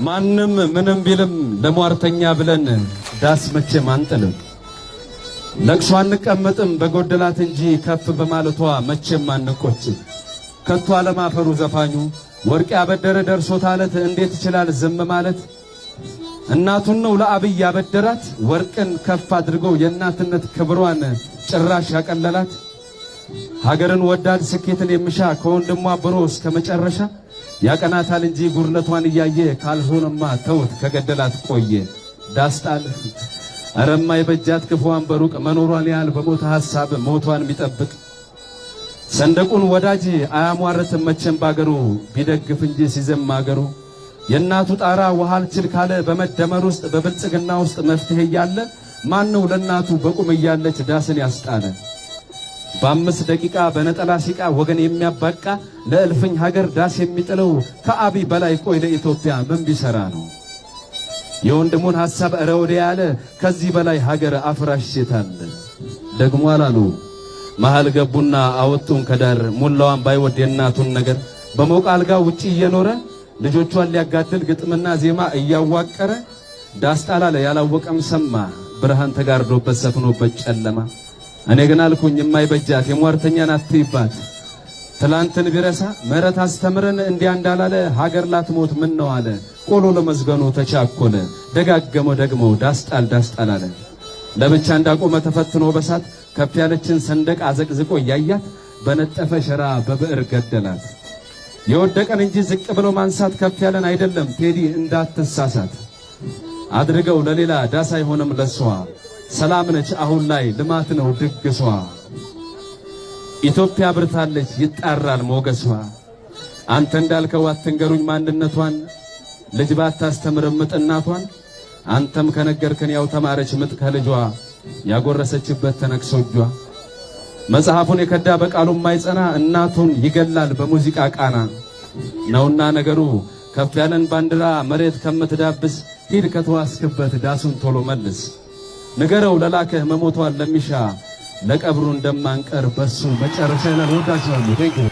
ማንም ምንም ቢልም ለሟርተኛ ብለን ዳስ መቼም አንጥልም። ለቅሶ አንቀመጥም በጎደላት እንጂ ከፍ በማለቷ መቼም አንቆጭም። ከቶ አለማፈሩ ዘፋኙ ወርቅ ያበደረ ደርሶት አለት እንዴት ይችላል ዝም ማለት? እናቱን ነው ለአብይ ያበደራት ወርቅን ከፍ አድርገው የእናትነት ክብሯን ጭራሽ ያቀለላት። ሀገርን ወዳድ ስኬትን የሚሻ ከወንድሟ አብሮ እስከ መጨረሻ ያቀናታል እንጂ ጉርለቷን እያየ ካልሆነማ ተውት ከገደላት ቆየ። ዳስጣል አረማ የበጃት ክፉዋን በሩቅ መኖሯን ያህል በሞተ ሐሳብ ሞቷን የሚጠብቅ ሰንደቁን ወዳጅ አያሟርትም መቼም ባገሩ ቢደግፍ እንጂ ሲዘም አገሩ። የእናቱ ጣራ ውሃ አልችል ካለ በመደመር ውስጥ በብልጽግና ውስጥ መፍትሄ እያለ ማነው ለእናቱ በቁም እያለች ዳስን ያስጣለ? በ5 ደቂቃ በነጠላ ሲቃ ወገን የሚያባቃ ለእልፍኝ ሀገር ዳስ የሚጥለው ከአብይ በላይ ቆይ ለኢትዮጵያ ምን ቢሰራ ነው? የወንድሙን ሐሳብ ረወደ ያለ ከዚህ በላይ ሀገር አፍራሽ ሴታለ። ደግሞ አላሉ መሃል ገቡና አወጡን ከዳር ሙላዋን ባይወድ የእናቱን ነገር በሞቅ አልጋ ውጪ እየኖረ ልጆቿን ሊያጋድል ግጥምና ዜማ እያዋቀረ ዳስጣላለ ያላወቀም ሰማ ብርሃን ተጋርዶበት ሰፍኖበት ጨለማ። እኔ ግን አልኩኝ የማይበጃት የሟርተኛን አትይባት ትላንትን ቢረሳ ምሕረት አስተምረን እንዲያ እንዳላለ ሀገር ላትሞት ምን ነው አለ። ቆሎ ለመዝገኑ ተቻኮለ ደጋገመው ደግሞ ዳስጣል አለ። ለብቻ እንዳቆመ ተፈትኖ በሳት ከፍ ያለችን ሰንደቅ አዘቅዝቆ ያያት በነጠፈ ሸራ በብዕር ገደላት። የወደቀን እንጂ ዝቅ ብሎ ማንሳት ከፍ ያለን አይደለም ቴዲ እንዳትሳሳት። አድርገው ለሌላ ዳስ አይሆንም ለሷ ሰላም ነች አሁን ላይ ልማት ነው ድግሷ። ኢትዮጵያ ብርታለች ይጣራል ሞገሷ። አንተ እንዳልከው አትንገሩኝ ማንነቷን ልጅ ባታስተምርም ምጥ እናቷን። አንተም ከነገርከን ያው ተማረች ምጥ ከልጇ ያጎረሰችበት ተነክሶ እጇ። መጽሐፉን የከዳ በቃሉ ማይጸና እናቱን ይገላል በሙዚቃ ቃና ነውና ነገሩ። ከፍ ያለን ባንዲራ መሬት ከምትዳብስ ሂድ ከተዋስክበት ዳሱን ቶሎ መልስ። ንገረው ለላከህ መሞቷን ለሚሻ ለቀብሩ እንደማንቀር በሱ መጨረሻ ላይ ወዳጅ ነው።